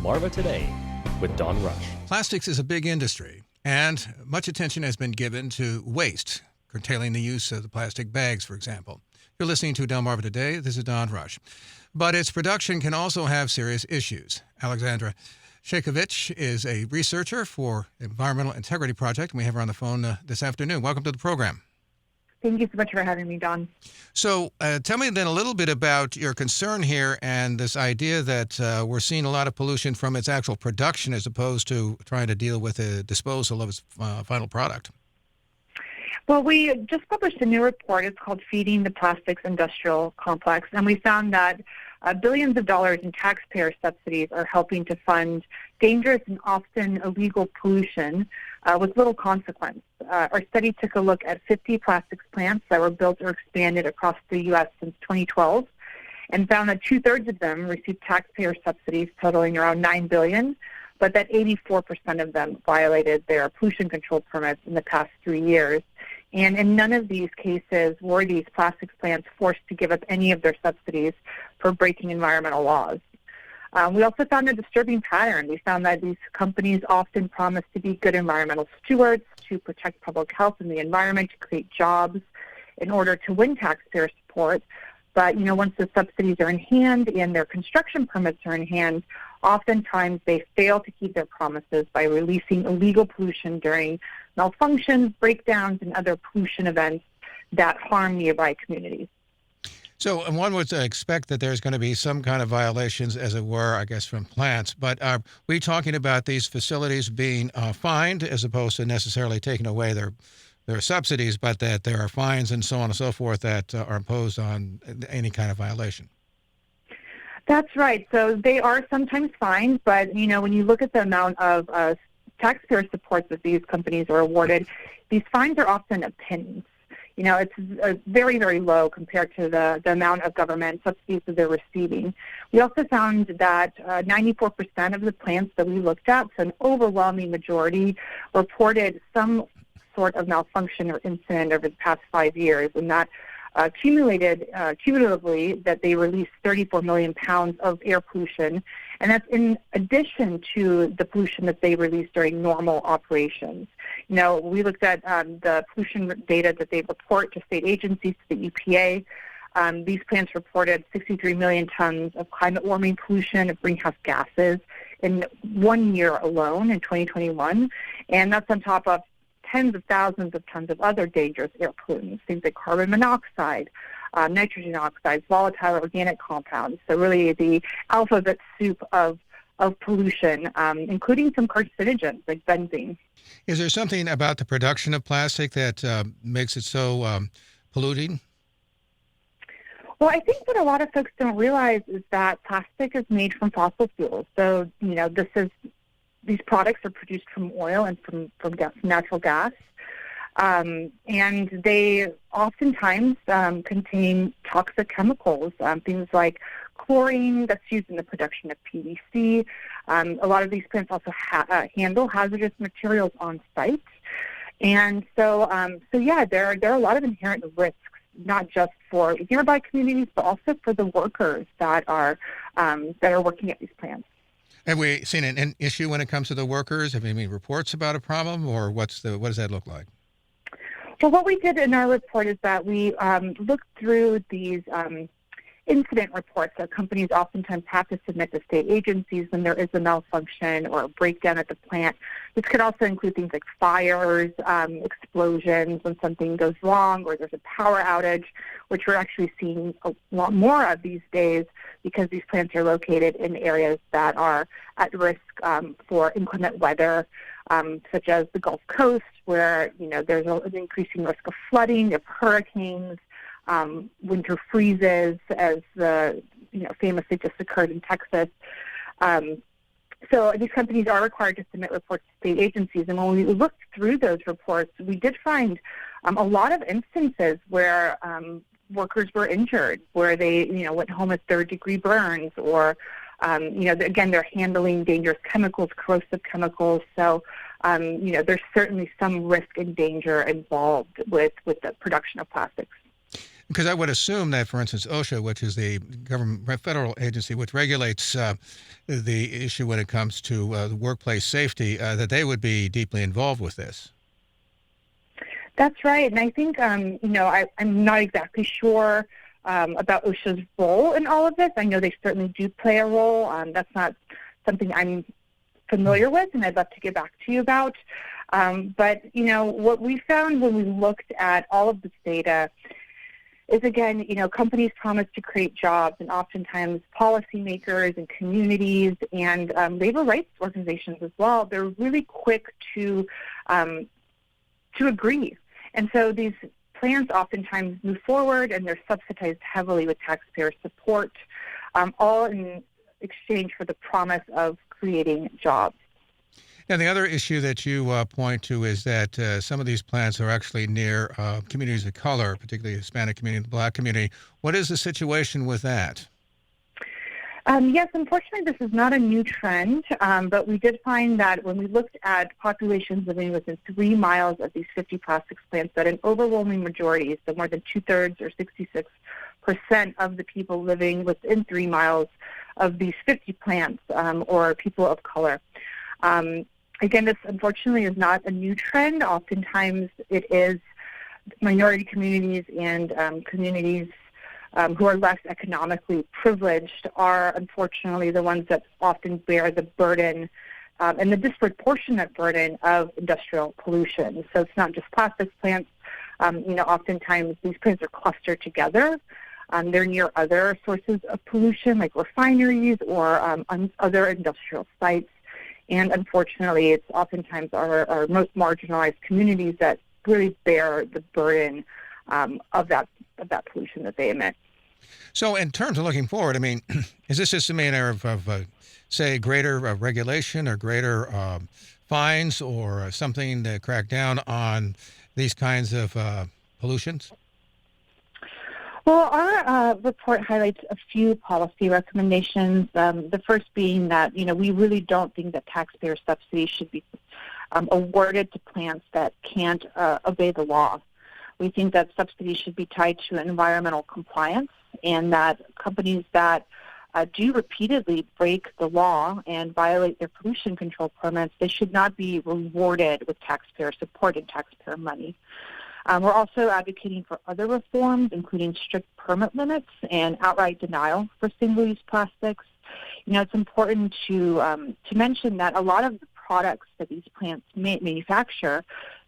Delmarva Today with Don Rush. Plastics is a big industry, and much attention has been given to waste, curtailing the use of the plastic bags, for example. You're listening to Delmarva Today. This is Don Rush. But its production can also have serious issues. Alexandra Shaykevich is a researcher for Environmental Integrity Project, and we have her on the phone this afternoon. Welcome to the program. Thank you so much for having me, Don. So tell me then a little bit about your concern here and this idea that we're seeing a lot of pollution from its actual production as opposed to trying to deal with the disposal of its final product. Well, we just published a new report. It's called Feeding the Plastics Industrial Complex, and we found that billions of dollars in taxpayer subsidies are helping to fund dangerous and often illegal pollution with little consequence. Our study took a look at 50 plastics plants that were built or expanded across the U.S. since 2012 and found that two-thirds of them received taxpayer subsidies totaling around $9 billion, but that 84% of them violated their pollution control permits in the past 3 years. And in none of these cases were these plastics plants forced to give up any of their subsidies for breaking environmental laws. We also found a disturbing pattern. We found that these companies often promise to be good environmental stewards, to protect public health and the environment, to create jobs in order to win taxpayer support. But, once the subsidies are in hand and their construction permits are in hand, oftentimes they fail to keep their promises by releasing illegal pollution during malfunctions, breakdowns, and other pollution events that harm nearby communities. So one would expect that there's going to be some kind of violations, as it were, I guess, from plants. But are we talking about these facilities being fined as opposed to necessarily taking away their subsidies, but that there are fines and so on and so forth that are imposed on any kind of violation? That's right. So they are sometimes fined, but, when you look at the amount of taxpayer support that these companies are awarded, these fines are often a penny. It's very, very low compared to the amount of government subsidies that they're receiving. We also found that 94% of the plants that we looked at, so an overwhelming majority, reported some sort of malfunction or incident over the past 5 years, and that cumulatively that they released 34 million pounds of air pollution, and that's in addition to the pollution that they released during normal operations. We looked at the pollution data that they report to state agencies, to the EPA. These plants reported 63 million tons of climate warming pollution of greenhouse gases in 1 year alone in 2021, and that's on top of tens of thousands of tons of other dangerous air pollutants, things like carbon monoxide, nitrogen oxides, volatile organic compounds. So really the alphabet soup of pollution, including some carcinogens like benzene. Is there something about the production of plastic that makes it so polluting? Well, I think what a lot of folks don't realize is that plastic is made from fossil fuels. So, these products are produced from oil and from natural gas. And they oftentimes contain toxic chemicals, things like chlorine that's used in the production of PVC. A lot of these plants also handle hazardous materials on site. And so there are a lot of inherent risks, not just for nearby communities, but also for the workers that are working at these plants. Have we seen an issue when it comes to the workers? Have you made reports about a problem, or what does that look like? Well, what we did in our report is that we looked through these incident reports that companies oftentimes have to submit to state agencies when there is a malfunction or a breakdown at the plant. This could also include things like fires, explosions when something goes wrong, or there's a power outage, which we're actually seeing a lot more of these days because these plants are located in areas that are at risk for inclement weather, such as the Gulf Coast, where there's an increasing risk of flooding, of hurricanes, winter freezes, as famously just occurred in Texas. So these companies are required to submit reports to state agencies, and when we looked through those reports, we did find a lot of instances where workers were injured, where they went home with third-degree burns, or again, they're handling dangerous chemicals, corrosive chemicals. So there's certainly some risk and danger involved with the production of plastics. Because I would assume that, for instance, OSHA, which is the government federal agency which regulates the issue when it comes to the workplace safety, that they would be deeply involved with this. That's right. And I think, I'm not exactly sure about OSHA's role in all of this. I know they certainly do play a role. That's not something I'm familiar with, and I'd love to get back to you about. But, what we found when we looked at all of this data is, again, companies promise to create jobs, and oftentimes policymakers and communities and labor rights organizations as well, they're really quick to agree. And so these plans oftentimes move forward, and they're subsidized heavily with taxpayer support, all in exchange for the promise of creating jobs. Now, the other issue that you point to is that some of these plants are actually near communities of color, particularly the Hispanic community, the Black community. What is the situation with that? Yes, unfortunately, this is not a new trend, but we did find that when we looked at populations living within 3 miles of these 50 plastics plants, that an overwhelming majority, so more than 2/3 or 66% of the people living within 3 miles of these 50 plants or people of color. Again, this unfortunately is not a new trend. Oftentimes it is minority communities and communities who are less economically privileged are unfortunately the ones that often bear the burden and the disproportionate burden of industrial pollution. So it's not just plastics plants. Oftentimes these plants are clustered together. They're near other sources of pollution like refineries or other industrial sites. And unfortunately, it's oftentimes our most marginalized communities that really bear the burden of that pollution that they emit. So in terms of looking forward, I mean, is this just a matter of say, greater regulation or greater fines or something to crack down on these kinds of pollutions? Well, our report highlights a few policy recommendations. The first being that, we really don't think that taxpayer subsidies should be awarded to plants that can't obey the law. We think that subsidies should be tied to environmental compliance, and that companies that do repeatedly break the law and violate their pollution control permits, they should not be rewarded with taxpayer support and taxpayer money. We're also advocating for other reforms, including strict permit limits and outright denial for single-use plastics. It's important to mention that a lot of the products that these plants manufacture,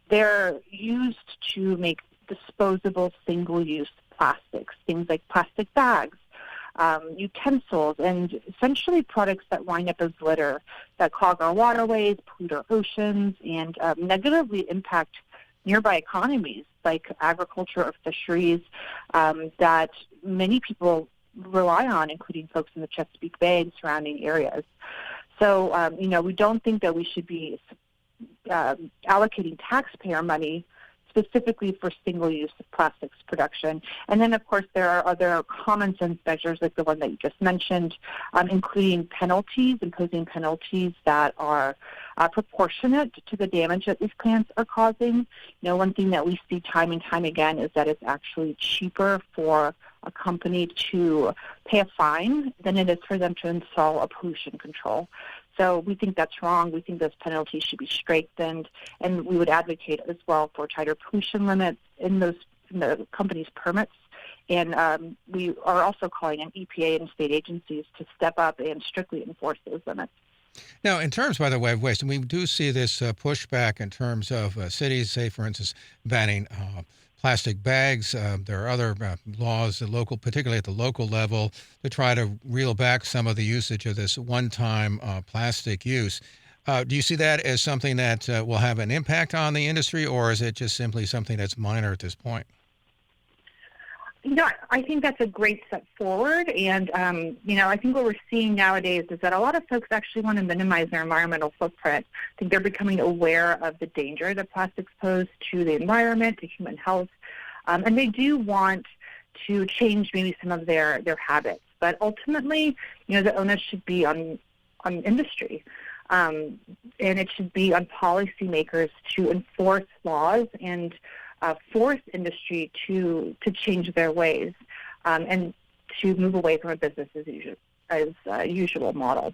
they're used to make disposable single-use plastics, things like plastic bags, utensils, and essentially products that wind up as litter that clog our waterways, pollute our oceans, and negatively impact nearby economies like agriculture or fisheries that many people rely on, including folks in the Chesapeake Bay and surrounding areas. So, we don't think that we should be allocating taxpayer money specifically for single-use plastics production. And then, of course, there are other common sense measures like the one that you just mentioned, including imposing penalties that are proportionate to the damage that these plants are causing. One thing that we see time and time again is that it's actually cheaper for a company to pay a fine than it is for them to install a pollution control. So we think that's wrong. We think those penalties should be strengthened, and we would advocate as well for tighter pollution limits in the company's permits. And we are also calling on EPA and state agencies to step up and strictly enforce those limits. Now, in terms, by the way, of waste, and we do see this pushback in terms of cities, say, for instance, banning plastic bags. There are other laws, particularly at the local level, to try to reel back some of the usage of this one-time plastic use. Do you see that as something that will have an impact on the industry, or is it just simply something that's minor at this point? I think that's a great step forward. And, I think what we're seeing nowadays is that a lot of folks actually want to minimize their environmental footprint. I think they're becoming aware of the danger that plastics pose to the environment, to human health. And they do want to change maybe some of their habits. But ultimately, the onus should be on industry. And it should be on policymakers to enforce laws and force industry to change their ways and to move away from a business as usual model.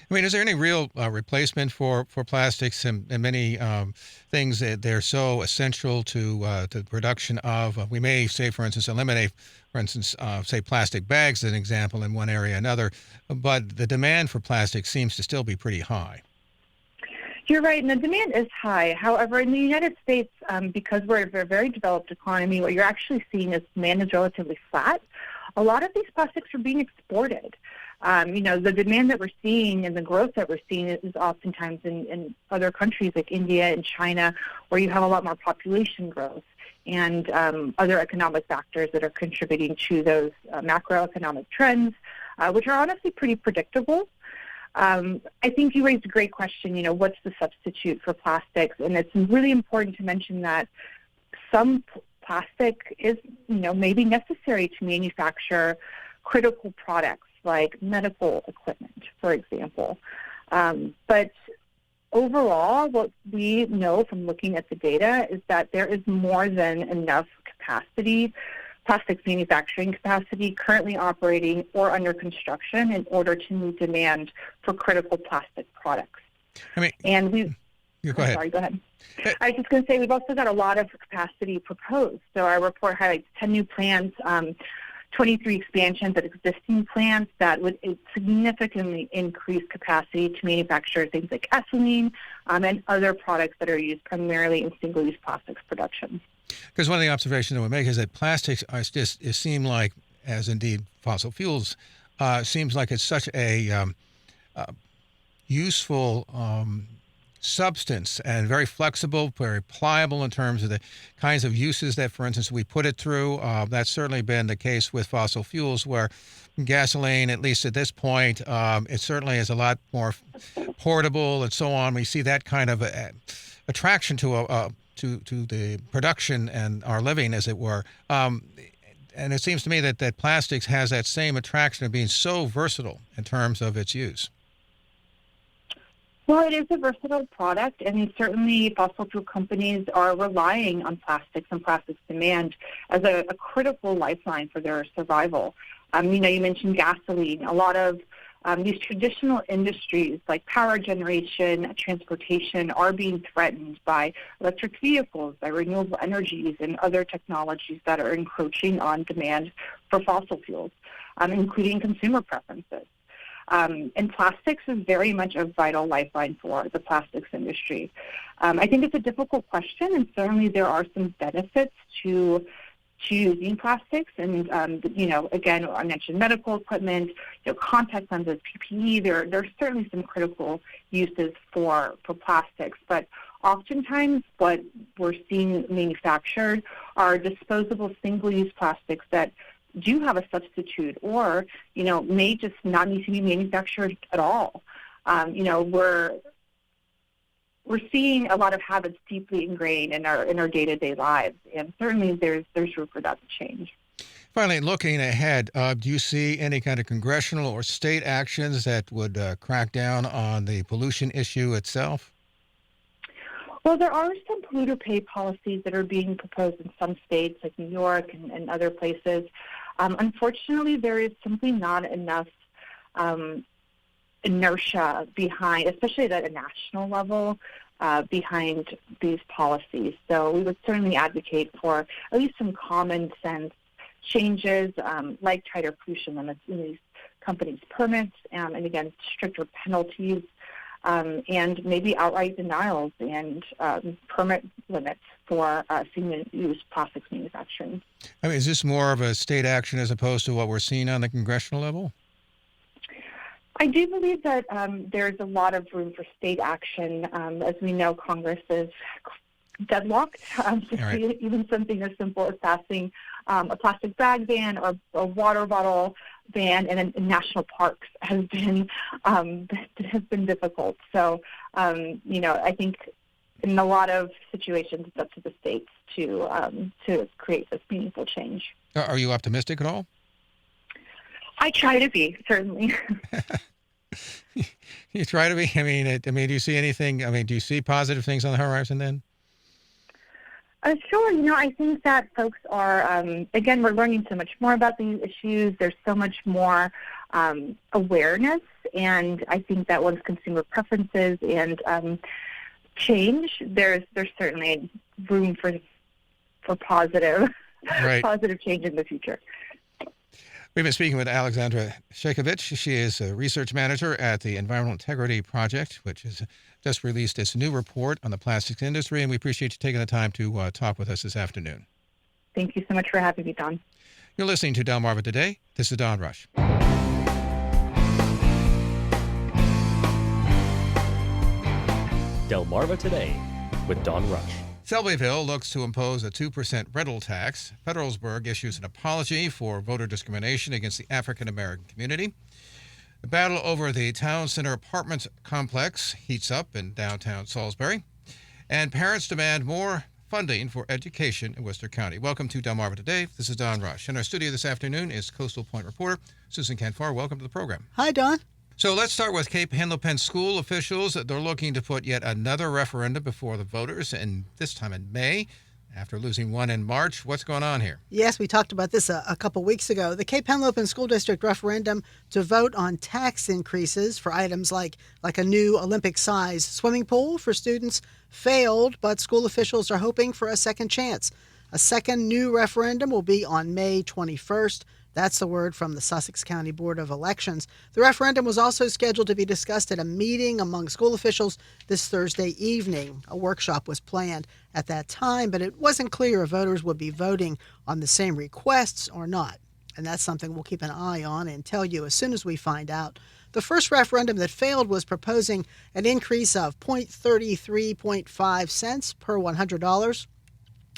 I mean, is there any real replacement for plastics and many things that they're so essential to the production of? We may say, for instance, eliminate, for instance, say plastic bags as an example in one area or another, but the demand for plastic seems to still be pretty high. You're right, and the demand is high. However, in the United States, because we're a very developed economy, what you're actually seeing is demand is relatively flat. A lot of these plastics are being exported. The demand that we're seeing and the growth that we're seeing is oftentimes in other countries like India and China, where you have a lot more population growth and other economic factors that are contributing to those macroeconomic trends, which are honestly pretty predictable. I think you raised a great question, what's the substitute for plastics? And it's really important to mention that some plastic is, maybe necessary to manufacture critical products like medical equipment, for example. But overall, what we know from looking at the data is that there is more than enough capacity, plastics manufacturing capacity, currently operating or under construction in order to meet demand for critical plastic products. And go ahead. Sorry, go ahead. I was just going to say we've also got a lot of capacity proposed. So our report highlights 10 new plants, 23 expansions at existing plants that would significantly increase capacity to manufacture things like ethylene and other products that are used primarily in single-use plastics production. Because one of the observations that we make is that plastics seem like, as indeed fossil fuels, seems like it's such a useful substance and very flexible, very pliable in terms of the kinds of uses that, for instance, we put it through. That's certainly been the case with fossil fuels, where gasoline, at least at this point, it certainly is a lot more portable and so on. We see that kind of attraction to the production and our living, as it were. And it seems to me that plastics has that same attraction of being so versatile in terms of its use. Well, it is a versatile product, and certainly fossil fuel companies are relying on plastics and plastics demand as a critical lifeline for their survival. You mentioned gasoline. A lot of these traditional industries like power generation, transportation are being threatened by electric vehicles, by renewable energies, and other technologies that are encroaching on demand for fossil fuels, including consumer preferences. And plastics is very much a vital lifeline for the plastics industry. I think it's a difficult question, and certainly there are some benefits to using plastics. And, again, I mentioned medical equipment, contact lenses, PPE. There are certainly some critical uses for plastics. But oftentimes what we're seeing manufactured are disposable single-use plastics that do have a substitute or, may just not need to be manufactured at all. We're seeing a lot of habits deeply ingrained in our day-to-day lives, and certainly there's room for that to change. Finally, looking ahead, do you see any kind of congressional or state actions that would crack down on the pollution issue itself? Well, there are some polluter pay policies that are being proposed in some states like New York and other places. Unfortunately, there is simply not enough inertia behind, especially at a national level, behind these policies. So we would certainly advocate for at least some common sense changes, like tighter pollution limits in these companies' permits, and again, stricter penalties, and maybe outright denials and permit limits for single-use plastics manufacturing. Is this more of a state action as opposed to what we're seeing on the congressional level? I do believe that there's a lot of room for state action. As we know, Congress is deadlocked see even something as simple as passing a plastic bag ban or a water bottle ban in national parks has been difficult. So, I think in a lot of situations it's up to the states to create this meaningful change. Are you optimistic at all? I try to be, certainly. You try to be? Do you see anything? Do you see positive things on the horizon then? Sure. I think that folks are, again, we're learning so much more about these issues. There's so much more awareness, and I think that once consumer preferences and change, there's certainly room for positive Right. positive change in the future. We've been speaking with Alexandra Shaykevich. She is a research manager at the Environmental Integrity Project, which has just released its new report on the plastics industry, and we appreciate you taking the time to talk with us this afternoon. Thank you so much for having me, Don. You're listening to Delmarva Today. This is Don Rush. Delmarva Today with Don Rush. Shelbyville looks to impose a 2% rental tax. Federalsburg issues an apology for voter discrimination against the African-American community. The battle over the town center apartments complex heats up in downtown Salisbury. And parents demand more funding for education in Worcester County. Welcome to Delmarva Today. This is Don Rush. In our studio this afternoon is Coastal Point reporter Susan Canfora. Welcome to the program. Hi, Don. So let's start with Cape Henlopen school officials. They're looking to put yet another referendum before the voters, and this time in May, after losing one in March. What's going on here? Yes, we talked about this a couple weeks ago. The Cape Henlopen School District referendum to vote on tax increases for items like a new Olympic-size swimming pool for students failed, but school officials are hoping for a second chance. A second new referendum will be on May 21st. That's the word from the Sussex County Board of Elections. The referendum was also scheduled to be discussed at a meeting among school officials this Thursday evening. A workshop was planned at that time, but it wasn't clear if voters would be voting on the same requests or not. And that's something we'll keep an eye on and tell you as soon as we find out. The first referendum that failed was proposing an increase of 0.33.5 cents per $100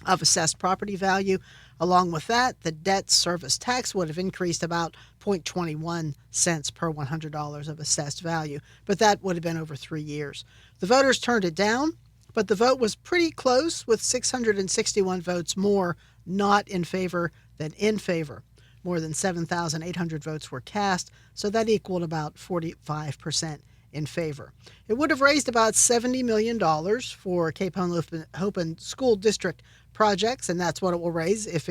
of assessed property value. Along with that, the debt service tax would have increased about 0.21 cents per $100 of assessed value, but that would have been over 3 years. The voters turned it down, but the vote was pretty close, with 661 votes more not in favor than in favor. More than 7,800 votes were cast, so that equaled about 45% in favor. It would have raised about $70 million for Cape Henlopen School District projects, and that's what it will raise if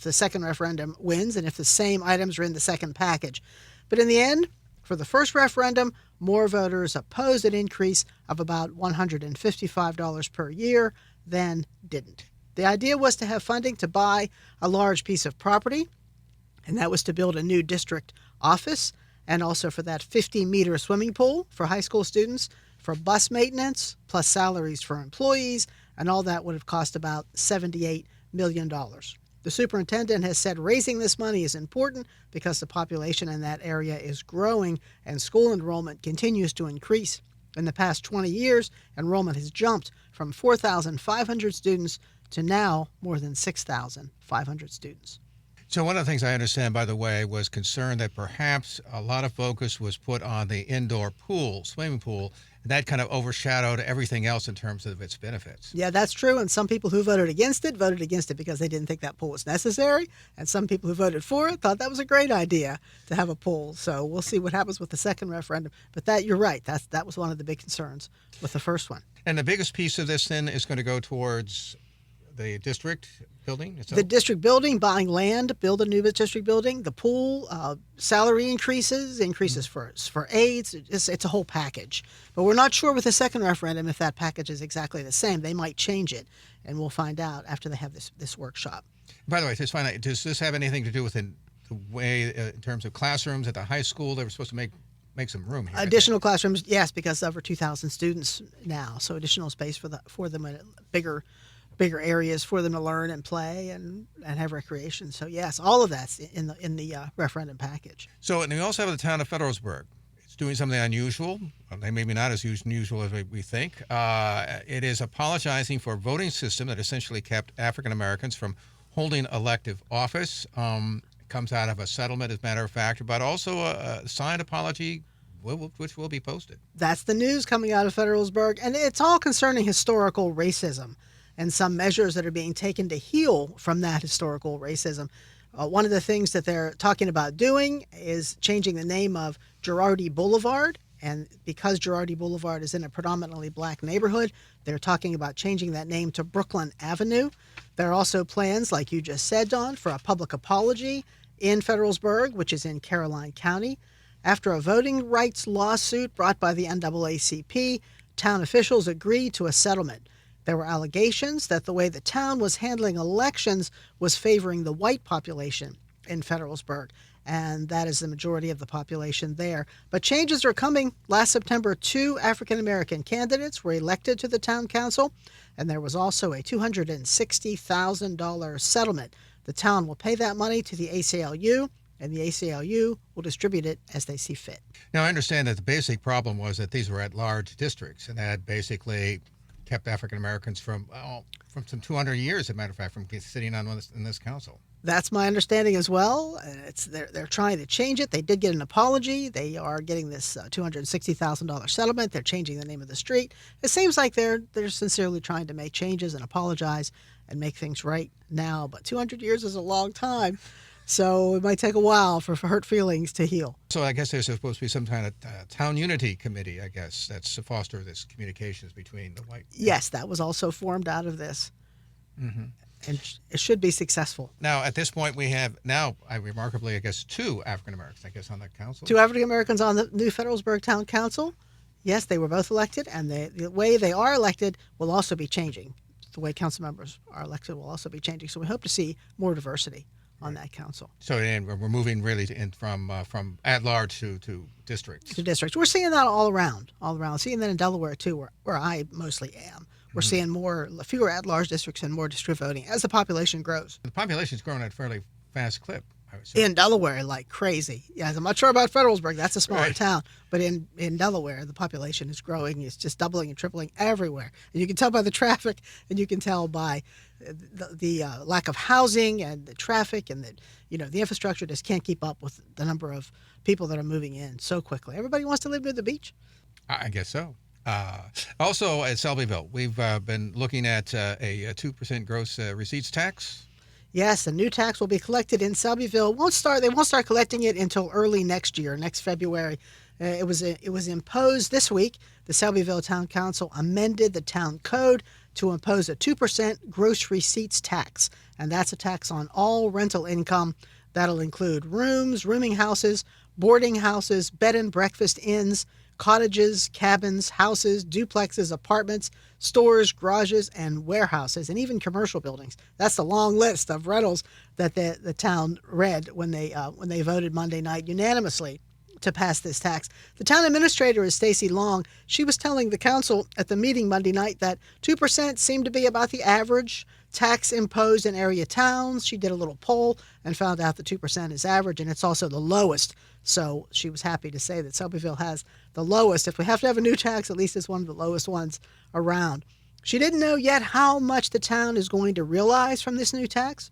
the second referendum wins and if the same items are in the second package. But in the end, for the first referendum, more voters opposed an increase of about $155 per year than didn't. The idea was to have funding to buy a large piece of property, and that was to build a new district office, and also for that 50-meter swimming pool for high school students, for bus maintenance, plus salaries for employees, and all that would have cost about $78 million. The superintendent has said raising this money is important because the population in that area is growing and school enrollment continues to increase. In the past 20 years, enrollment has jumped from 4,500 students to now more than 6,500 students. So one of the things I understand, by the way, was concern that perhaps a lot of focus was put on the indoor pool, swimming pool, and that kind of overshadowed everything else in terms of its benefits. Yeah, that's true. And some people who voted against it because they didn't think that pool was necessary. And some people who voted for it thought that was a great idea to have a pool. So we'll see what happens with the second referendum. But you're right. That was one of the big concerns with the first one. And the biggest piece of this then is going to go towards the district building itself? The district building, buying land, build a new district building, the pool, salary increases for aides. It's a whole package. But we're not sure with the second referendum if that package is exactly the same. They might change it, and we'll find out after they have this workshop. By the way, just find out, does this have anything to do with the way, in terms of classrooms at the high school? They were supposed to make some room here. Additional classrooms, yes, because over 2,000 students now, so additional space for them, bigger areas for them to learn and play and have recreation. So yes, all of that's in the referendum package. So, and we also have the town of Federalsburg. It's doing something unusual. Well, maybe not as unusual as we think. It is apologizing for a voting system that essentially kept African Americans from holding elective office. Comes out of a settlement, as a matter of fact, but also a signed apology, which will be posted. That's the news coming out of Federalsburg, and it's all concerning historical racism and some measures that are being taken to heal from that historical racism. One of the things that they're talking about doing is changing the name of Girardi Boulevard And because Girardi Boulevard is in a predominantly black neighborhood, they're talking about changing that name to Brooklyn Avenue. There are also plans, like you just said, Dawn, for a public apology in Federalsburg, which is in Caroline County. After a voting rights lawsuit brought by the NAACP, town officials agreed to a settlement. There were allegations that the way the town was handling elections was favoring the white population in Federalsburg, and that is the majority of the population there. But changes are coming. Last September, 2 African-American candidates were elected to the town council, and there was also a $260,000 settlement. The town will pay that money to the ACLU, and the ACLU will distribute it as they see fit. Now, I understand that the basic problem was that these were at-large districts, and that basically kept African Americans from some 200 years, as a matter of fact, from sitting in this council. That's my understanding as well. They're trying to change it. They did get an apology. They are getting this $260,000 settlement. They're changing the name of the street. It seems like they're sincerely trying to make changes and apologize and make things right now. But 200 years is a long time. So it might take a while for hurt feelings to heal. So I guess there's supposed to be some kind of town unity committee, I guess, that's to foster this communications between the white. Yes, that was also formed out of this. Mm-hmm. And it should be successful. Now, at this point, we have remarkably, I guess, 2 African Americans, I guess, on that council. 2 African Americans on the new Federalsburg Town Council. Yes, they were both elected, and the way they are elected will also be changing. The way council members are elected will also be changing. So we hope to see more diversity on that council. So and we're moving really from at-large to districts. To districts. We're seeing that all around. Seeing that in Delaware, too, where I mostly am. We're seeing fewer at-large districts and more district voting as the population grows. The population's growing at a fairly fast clip, I would say. In Delaware, like crazy. Yeah, I'm not sure about Federalsburg. That's a smaller town. But in Delaware, the population is growing. It's just doubling and tripling everywhere. And you can tell by the traffic, and you can tell by the lack of housing and the traffic, and the infrastructure just can't keep up with the number of people that are moving in so quickly. Everybody wants to live near the beach. I guess so. Also at Selbyville, we've been looking at a 2% gross receipts tax. Yes, a new tax will be collected in Selbyville. They won't start collecting it until early next year, next February. It was imposed this week. The Selbyville Town Council amended the town code to impose a 2% gross receipts tax, and that's a tax on all rental income. That'll include rooms, rooming houses, boarding houses, bed and breakfast inns, cottages, cabins, houses, duplexes, apartments, stores, garages, and warehouses, and even commercial buildings. That's the long list of rentals that the town read when they voted Monday night unanimously to pass this tax. The town administrator is Stacy Long. She was telling the council at the meeting Monday night that 2% seemed to be about the average tax imposed in area towns. She did a little poll and found out that 2% is average, and it's also the lowest. So she was happy to say that Selbyville has the lowest. If we have to have a new tax, at least it's one of the lowest ones around. She didn't know yet how much the town is going to realize from this new tax,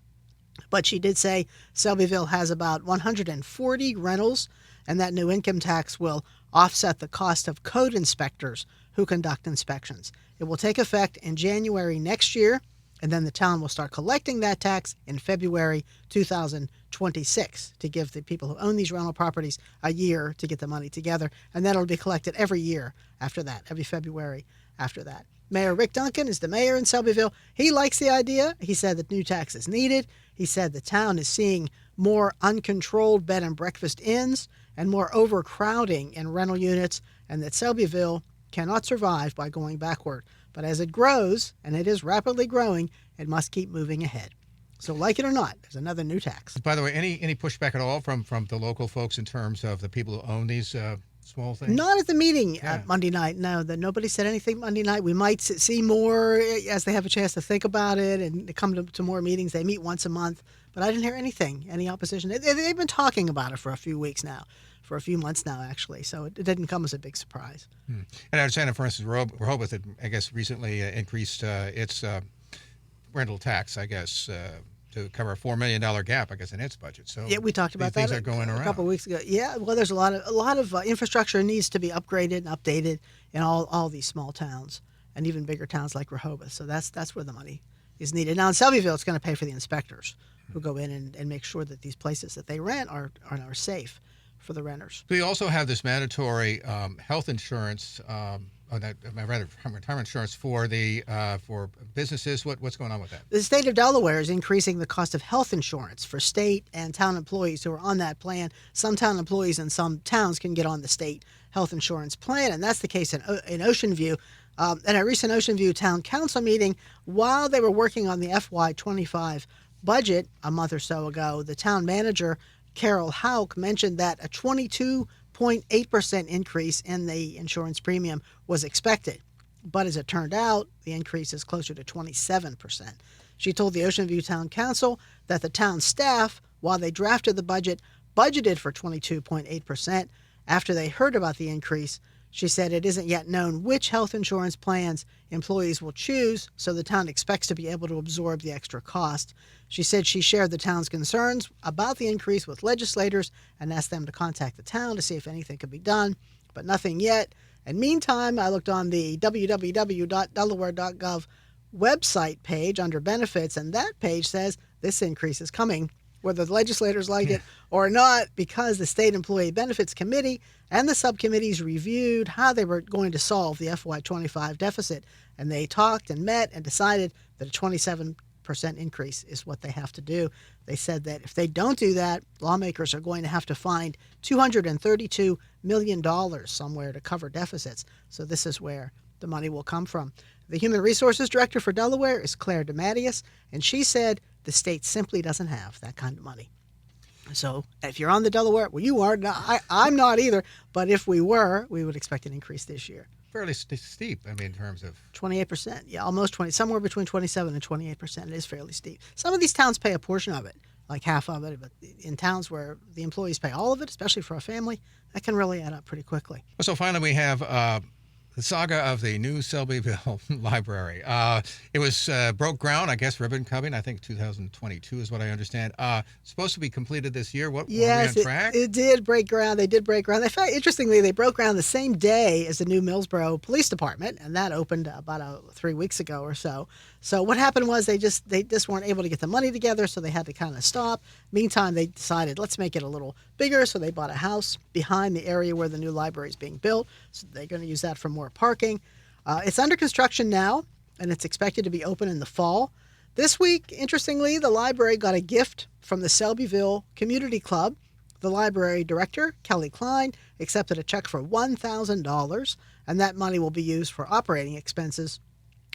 but she did say Selbyville has about 140 rentals, and that new income tax will offset the cost of code inspectors who conduct inspections. It will take effect in January next year, and then the town will start collecting that tax in February 2026 to give the people who own these rental properties a year to get the money together. And then it'll be collected every year after that, every February after that. Mayor Rick Duncan is the mayor in Selbyville. He likes the idea. He said that new tax is needed. He said the town is seeing more uncontrolled bed and breakfast inns and more overcrowding in rental units, and that Selbyville cannot survive by going backward. But as it grows, and it is rapidly growing, it must keep moving ahead. So like it or not, there's another new tax. By the way, any pushback at all from the local folks in terms of the people who own these small things? Not at the meeting Monday night. No, nobody said anything Monday night. We might see more as they have a chance to think about it and come to more meetings. They meet once a month. But I didn't hear any opposition. They've been talking about it for a few weeks now. For a few months now, actually, so it didn't come as a big surprise. And I understand, for instance, Rehoboth had, I guess, recently increased its rental tax, I guess, to cover a $4 million gap, I guess, in its budget. So yeah, we talked about that. Things are going around. A couple of weeks ago. Yeah, well, there's a lot of infrastructure needs to be upgraded and updated in all these small towns and even bigger towns like Rehoboth. So that's where the money is needed. Now in Selbyville, it's going to pay for the inspectors who go in and make sure that these places that they rent are safe for the renters. So you also have this mandatory health insurance, retirement insurance for businesses. What's going on with that? The state of Delaware is increasing the cost of health insurance for state and town employees who are on that plan. Some town employees in some towns can get on the state health insurance plan, and that's the case in Ocean View. At a recent Ocean View Town Council meeting, while they were working on the FY25 budget a month or so ago, the town manager, Carol Hauk, mentioned that a 22.8% increase in the insurance premium was expected. But as it turned out, the increase is closer to 27%. She told the Ocean View Town Council that the town staff, while they drafted the budget, budgeted for 22.8%. After they heard about the increase, she said it isn't yet known which health insurance plans employees will choose, so the town expects to be able to absorb the extra cost. She said she shared the town's concerns about the increase with legislators and asked them to contact the town to see if anything could be done, but nothing yet. And meantime, I looked on the www.delaware.gov website page under benefits, and that page says this increase is coming, whether the legislators like it or not, because the State Employee Benefits Committee and the subcommittees reviewed how they were going to solve the FY25 deficit. And they talked and met and decided that a 27% increase is what they have to do. They said that if they don't do that, lawmakers are going to have to find $232 million somewhere to cover deficits. So this is where the money will come from. The Human Resources Director for Delaware is Claire DeMattias, and she said the state simply doesn't have that kind of money. So if you're on the Delaware, well, you are. I'm not either, but if we were, we would expect an increase this year. Fairly steep, in terms of... 28%, yeah, almost 20, somewhere between 27 and 28%. It is fairly steep. Some of these towns pay a portion of it, like half of it, but in towns where the employees pay all of it, especially for a family, that can really add up pretty quickly. So finally, we have the saga of the new Selbyville Library. It was broke ground, I guess, ribbon cutting, I think 2022 is what I understand. Supposed to be completed this year. Yes, were we on track? It did break ground. They did break ground. In fact, interestingly, they broke ground the same day as the new Millsboro Police Department, and that opened about 3 weeks ago or so. So what happened was they just weren't able to get the money together, so they had to kind of stop. Meantime, they decided, let's make it a little bigger, so they bought a house behind the area where the new library is being built. So they're going to use that for more parking. It's under construction now, and it's expected to be open in the fall. This week, interestingly, the library got a gift from the Selbyville Community Club. The library director, Kelly Klein, accepted a check for $1,000, and that money will be used for operating expenses.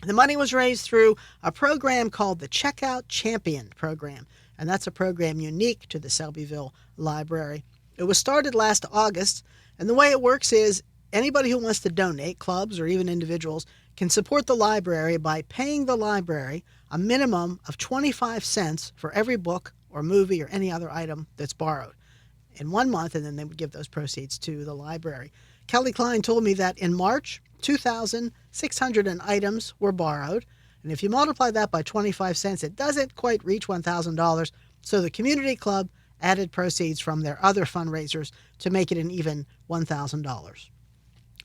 The money was raised through a program called the Checkout Champion Program, and that's a program unique to the Selbyville Library. It was started last August, and the way it works is anybody who wants to donate, clubs or even individuals, can support the library by paying the library a minimum of 25 cents for every book or movie or any other item that's borrowed in 1 month, and then they would give those proceeds to the library. Kelly Klein told me that in March, 2,600 items were borrowed, and if you multiply that by 25 cents, it doesn't quite reach $1,000, so the community club added proceeds from their other fundraisers to make it an even $1,000.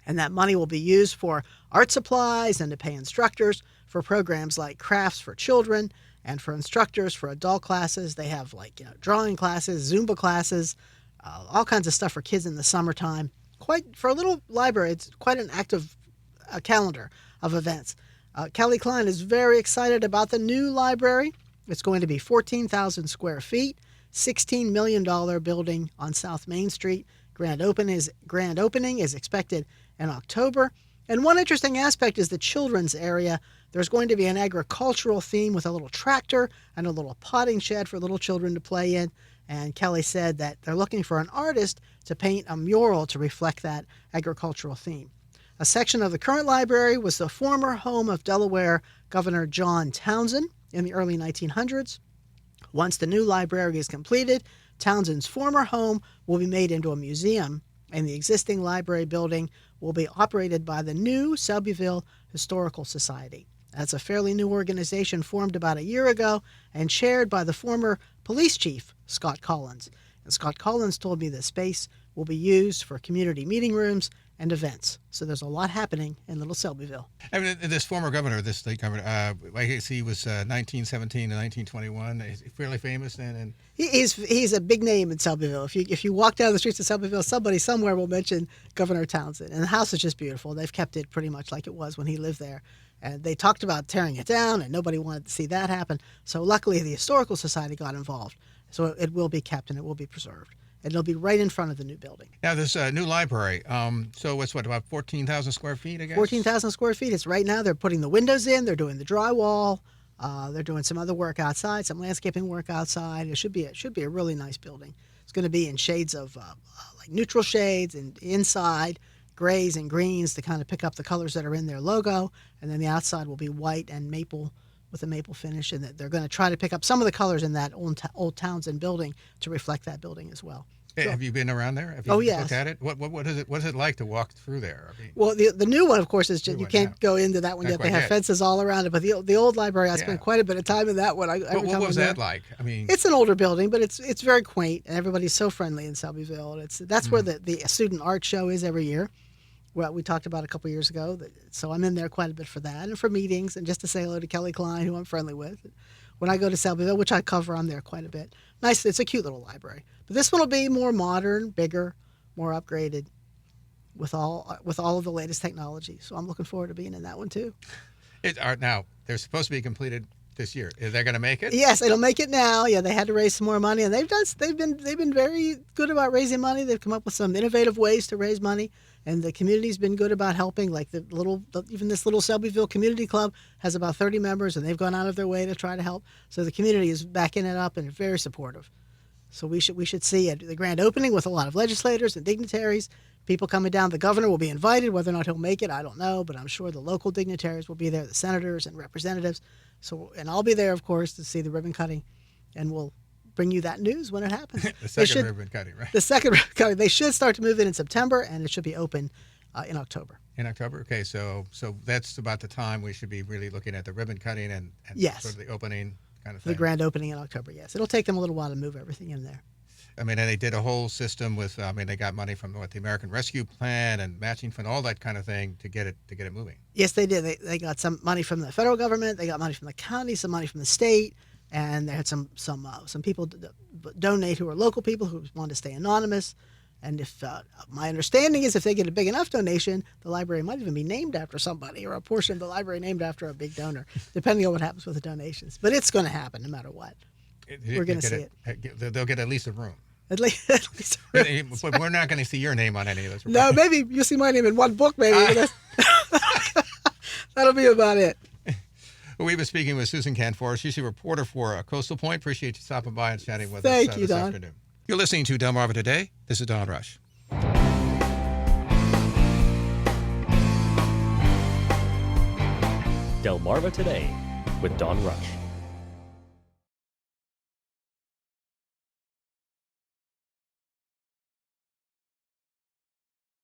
And that money will be used for art supplies and to pay instructors for programs like Crafts for Children and for instructors for adult classes. They have drawing classes, Zumba classes, all kinds of stuff for kids in the summertime. For a little library, it's quite an active calendar of events. Kelly Klein is very excited about the new library. It's going to be 14,000 square feet, $16 million building on South Main Street. Grand opening is expected in October. And one interesting aspect is the children's area. There's going to be an agricultural theme with a little tractor and a little potting shed for little children to play in. And Kelly said that they're looking for an artist to paint a mural to reflect that agricultural theme. A section of the current library was the former home of Delaware Governor John Townsend in the early 1900s. Once the new library is completed, Townsend's former home will be made into a museum, and the existing library building will be operated by the new Selbyville Historical Society. That's a fairly new organization formed about a year ago and chaired by the former police chief, Scott Collins. And Scott Collins told me the space will be used for community meeting rooms and events. So there's a lot happening in Little Selbyville. I mean, this former governor, this state governor, I guess he was 1917 to 1921. He's fairly famous, and He's a big name in Selbyville. If you walk down the streets of Selbyville, somebody somewhere will mention Governor Townsend. And the house is just beautiful. They've kept it pretty much like it was when he lived there. And they talked about tearing it down, and nobody wanted to see that happen. So luckily, the Historical Society got involved. So it will be kept and it will be preserved. And it'll be right in front of the new building. now this new library. So it's about 14,000 square feet, I guess. 14,000 square feet. It's right now. They're putting the windows in. They're doing the drywall. They're doing some other work outside, some landscaping work outside. It should be a really nice building. It's going to be in shades of like neutral shades and inside grays and greens to kind of pick up the colors that are in their logo. And then the outside will be white and maple with a maple finish. And they're going to try to pick up some of the colors in that old Townsend building to reflect that building as well. Hey, have you been around there? Have you yes. looked at it? What is it like to walk through there? I mean, Well, the new one, of course, is just, New you one, can't yeah. go into that one Not yet. They quite have yet. fences all around it. But the old library, I spent quite a bit of time in that one. what was that like? I mean, It's an older building, but it's very quaint, and everybody's so friendly in Selbyville. And that's where the student art show is every year. Well, we talked about a couple years ago. So I'm in there quite a bit for that and for meetings and just to say hello to Kelly Klein, who I'm friendly with. When I go to Selbyville, which I cover, I'm there quite a bit. Nice. It's a cute little library. But this one will be more modern, bigger, more upgraded with all of the latest technology. So I'm looking forward to being in that one too. now they're supposed to be completed this year. Is they going to make it? Yes, it'll make it now. Yeah, they had to raise some more money, and they've been very good about raising money. They've come up with some innovative ways to raise money, and the community's been good about helping. Like even this little Selbyville Community Club has about 30 members, and they've gone out of their way to try to help. So the community is backing it up and very supportive. So we should see the grand opening with a lot of legislators and dignitaries, people coming down. The governor will be invited. Whether or not he'll make it, I don't know, but I'm sure the local dignitaries will be there, the senators and representatives. And I'll be there, of course, to see the ribbon cutting, and we'll bring you that news when it happens. The second ribbon cutting, right? The second ribbon cutting. They should start to move in September, and it should be open in October. In October? Okay, so that's about the time we should be really looking at the ribbon cutting and Yes. sort of the opening kind of thing. The grand opening in October, yes. It'll take them a little while to move everything in there. I mean, and they did a whole system with, they got money from the American Rescue Plan and matching fund, all that kind of thing to get it moving. Yes, they did. They got some money from the federal government. They got money from the county, some money from the state, and they had some people donate who are local people who wanted to stay anonymous. And if my understanding is, if they get a big enough donation, the library might even be named after somebody, or a portion of the library named after a big donor, depending on what happens with the donations. But it's going to happen no matter what. We're going to see it. They'll get at least a room. At least. But we're not going to see your name on any of those. No, maybe you'll see my name in one book, maybe. That'll be about it. We've been speaking with Susan Canfora. She's a reporter for Coastal Point. Appreciate you stopping by and chatting with us Thank you, this Don. afternoon. You're listening to Delmarva Today. This is Don Rush. Delmarva Today with Don Rush.